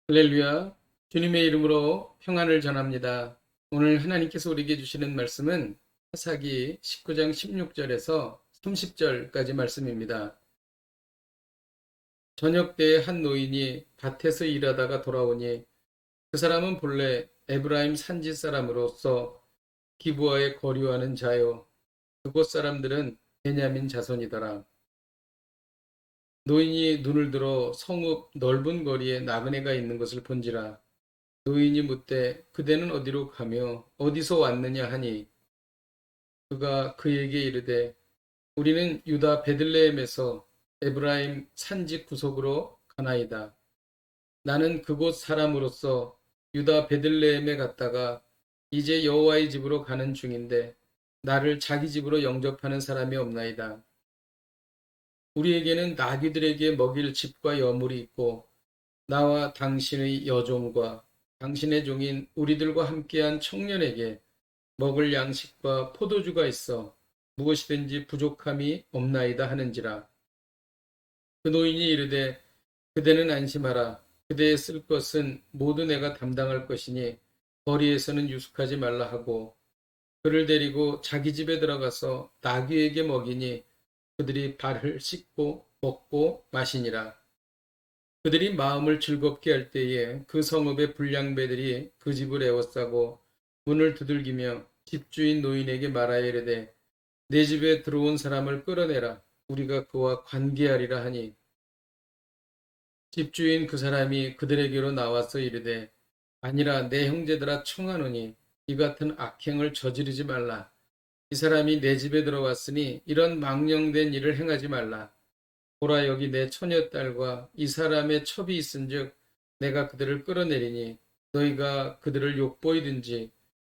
할렐루야. 주님의 이름으로 평안을 전합니다. 오늘 하나님께서 우리에게 주시는 말씀은 사사기 19장 16절에서 30절까지 말씀입니다. 저녁 때에 한 노인이 밭에서 일하다가 돌아오니 그 사람은 본래 에브라임 산지 사람으로서 기브아에 거류하는 자요. 그곳 사람들은 베냐민 자손이더라. 노인이 눈을 들어 성읍 넓은 거리에 나그네가 있는 것을 본지라. 노인이 묻되 그대는 어디로 가며 어디서 왔느냐 하니 그가 그에게 이르되 우리는 유다 베들레헴에서 에브라임 산지 구속으로 가나이다. 나는 그곳 사람으로서 유다 베들레헴에 갔다가 이제 여호와의 집으로 가는 중인데 나를 자기 집으로 영접하는 사람이 없나이다. 우리에게는 나귀들에게 먹일 집과 여물이 있고 나와 당신의 여종과 당신의 종인 우리들과 함께한 청년에게 먹을 양식과 포도주가 있어 무엇이든지 부족함이 없나이다 하는지라. 그 노인이 이르되 그대는 안심하라. 그대의 쓸 것은 모두 내가 담당할 것이니 거리에서는 유숙하지 말라 하고 그를 데리고 자기 집에 들어가서 나귀에게 먹이니 그들이 발을 씻고 먹고 마시니라. 그들이 마음을 즐겁게 할 때에 그 성읍의 불량배들이 그 집을 에워싸고 문을 두들기며 집주인 노인에게 말하여 이르되 내 집에 들어온 사람을 끌어내라. 우리가 그와 관계하리라 하니 집주인 그 사람이 그들에게로 나와서 이르되 아니라 내 형제들아 청하노니 이 같은 악행을 저지르지 말라. 이 사람이 내 집에 들어왔으니 이런 망령된 일을 행하지 말라. 보라 여기 내 처녀딸과 이 사람의 첩이 있은즉 내가 그들을 끌어내리니 너희가 그들을 욕보이든지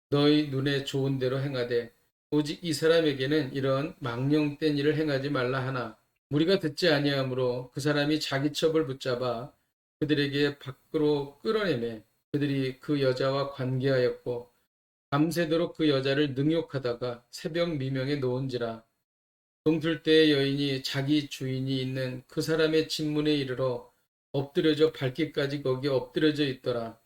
너희 눈에 좋은 대로 행하되 오직 이 사람에게는 이런 망령된 일을 행하지 말라 하나 무리가 듣지 아니하므로 그 사람이 자기 첩을 붙잡아 그들에게 밖으로 끌어내매 그들이 그 여자와 관계하였고 밤새도록 그 여자를 능욕하다가 새벽 미명에 놓은지라. 동틀 때의 여인이 자기 주인이 있는 그 사람의 집문에 이르러 엎드려져 밟기까지 거기에 엎드려져 있더라.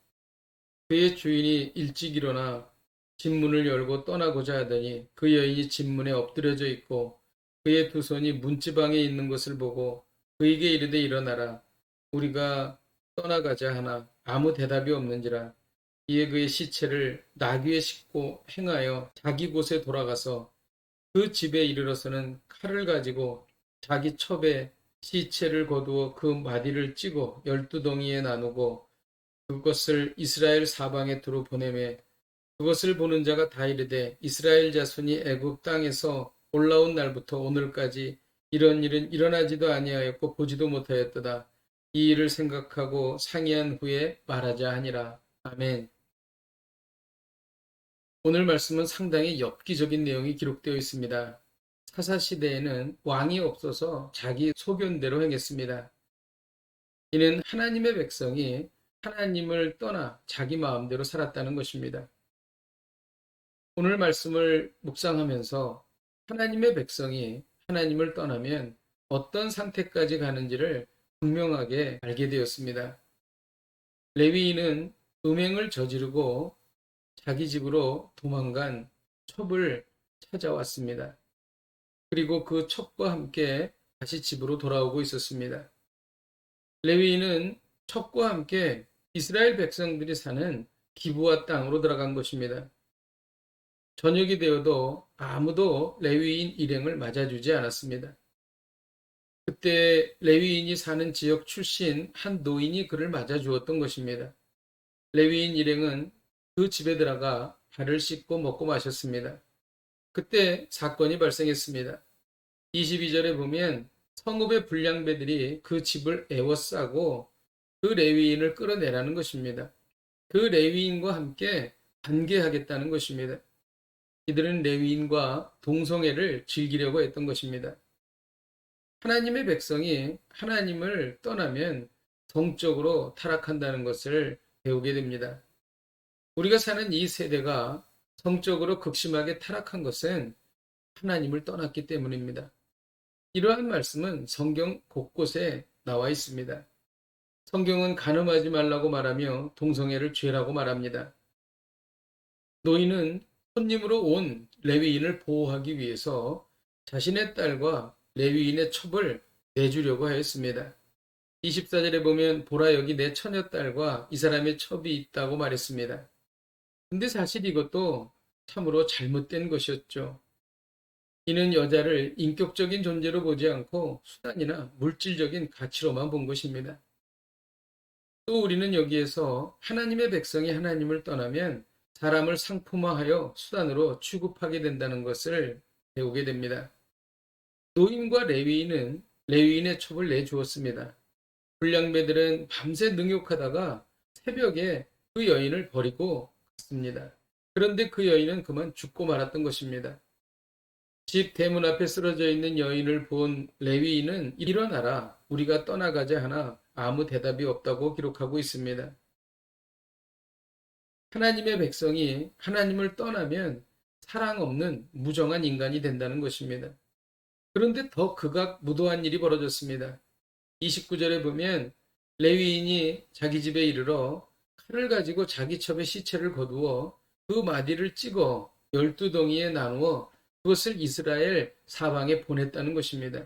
그의 주인이 일찍 일어나 집문을 열고 떠나고자 하더니 그 여인이 집문에 엎드려져 있고 그의 두 손이 문지방에 있는 것을 보고 그에게 이르되 일어나라. 우리가 떠나가자 하나 아무 대답이 없는지라. 이에 그의 시체를 나귀에 싣고 행하여 자기 곳에 돌아가서 그 집에 이르러서는 칼을 가지고 자기 첩에 시체를 거두어 그 마디를 찌고 12덩이에 나누고 그것을 이스라엘 사방에 두루 보내매 그것을 보는 자가 다 이르되 이스라엘 자손이 애굽 땅에서 올라온 날부터 오늘까지 이런 일은 일어나지도 아니하였고 보지도 못하였도다. 이 일을 생각하고 상의한 후에 말하자 하니라. 아멘. 오늘 말씀은 상당히 엽기적인 내용이 기록되어 있습니다. 사사시대에는 왕이 없어서 자기 소견대로 행했습니다. 이는 하나님의 백성이 하나님을 떠나 자기 마음대로 살았다는 것입니다. 오늘 말씀을 묵상하면서 하나님의 백성이 하나님을 떠나면 어떤 상태까지 가는지를 분명하게 알게 되었습니다. 레위인은 음행을 저지르고 자기 집으로 도망간 첩을 찾아왔습니다. 그리고 그 첩과 함께 다시 집으로 돌아오고 있었습니다. 레위인은 첩과 함께 이스라엘 백성들이 사는 기브아 땅으로 들어간 것입니다. 저녁이 되어도 아무도 레위인 일행을 맞아주지 않았습니다. 그때 레위인이 사는 지역 출신 한 노인이 그를 맞아주었던 것입니다. 레위인 일행은 그 집에 들어가 발을 씻고 먹고 마셨습니다. 그때 사건이 발생했습니다. 22절에 보면 성읍의 불량배들이 그 집을 에워싸고 그 레위인을 끌어내라는 것입니다. 그 레위인과 함께 관계하겠다는 것입니다. 이들은 레위인과 동성애를 즐기려고 했던 것입니다. 하나님의 백성이 하나님을 떠나면 성적으로 타락한다는 것을 배우게 됩니다. 우리가 사는 이 세대가 성적으로 극심하게 타락한 것은 하나님을 떠났기 때문입니다. 이러한 말씀은 성경 곳곳에 나와 있습니다. 성경은 간음하지 말라고 말하며 동성애를 죄라고 말합니다. 노인은 손님으로 온 레위인을 보호하기 위해서 자신의 딸과 레위인의 첩을 내주려고 하였습니다. 24절에 보면 보라 여기 내 처녀딸과 이 사람의 첩이 있다고 말했습니다. 근데 사실 이것도 참으로 잘못된 것이었죠. 이는 여자를 인격적인 존재로 보지 않고 수단이나 물질적인 가치로만 본 것입니다. 또 우리는 여기에서 하나님의 백성이 하나님을 떠나면 사람을 상품화하여 수단으로 취급하게 된다는 것을 배우게 됩니다. 노인과 레위인은 레위인의 첩을 내주었습니다. 불량배들은 밤새 능욕하다가 새벽에 그 여인을 버리고 갔습니다. 그런데 그 여인은 그만 죽고 말았던 것입니다. 집 대문 앞에 쓰러져 있는 여인을 본 레위인은 일어나라, 우리가 떠나가자 하나 아무 대답이 없다고 기록하고 있습니다. 하나님의 백성이 하나님을 떠나면 사랑 없는 무정한 인간이 된다는 것입니다. 그런데 더 극악무도한 일이 벌어졌습니다. 29절에 보면 레위인이 자기 집에 이르러 칼을 가지고 자기 첩의 시체를 거두어 그 마디를 찍어 12덩이에 나누어 그것을 이스라엘 사방에 보냈다는 것입니다.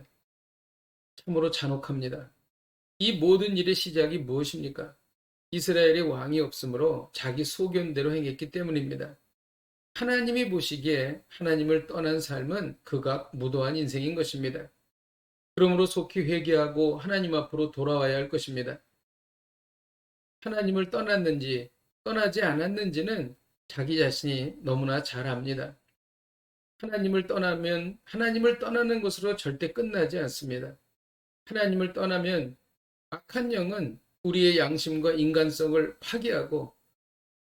참으로 잔혹합니다. 이 모든 일의 시작이 무엇입니까? 이스라엘의 왕이 없으므로 자기 소견대로 행했기 때문입니다. 하나님이 보시기에 하나님을 떠난 삶은 극악무도한 인생인 것입니다. 그러므로 속히 회개하고 하나님 앞으로 돌아와야 할 것입니다. 하나님을 떠났는지 떠나지 않았는지는 자기 자신이 너무나 잘 압니다. 하나님을 떠나면 하나님을 떠나는 것으로 절대 끝나지 않습니다. 하나님을 떠나면 악한 영은 우리의 양심과 인간성을 파괴하고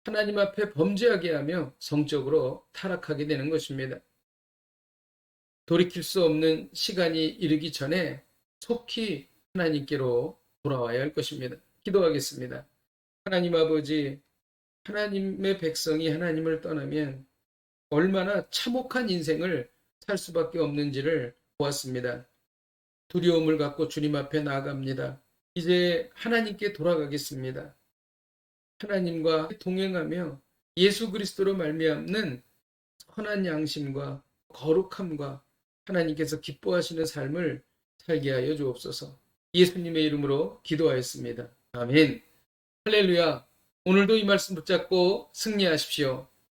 하나님 앞에 범죄하게 하며 성적으로 타락하게 되는 것입니다. 돌이킬 수 없는 시간이 이르기 전에 속히 하나님께로 돌아와야 할 것입니다. 기도하겠습니다. 하나님 아버지, 하나님의 백성이 하나님을 떠나면 얼마나 참혹한 인생을 살 수밖에 없는지를 보았습니다. 두려움을 갖고 주님 앞에 나아갑니다. 이제 하나님께 돌아가겠습니다. 하나님과 동행하며 예수 그리스도로 말미암는 선한 양심과 거룩함과 하나님께서 기뻐하시는 삶을 살게 하여 주옵소서. 예수님의 이름으로 기도하였습니다. 아멘. 할렐루야. 오늘도 이 말씀 붙잡고 승리하십시오.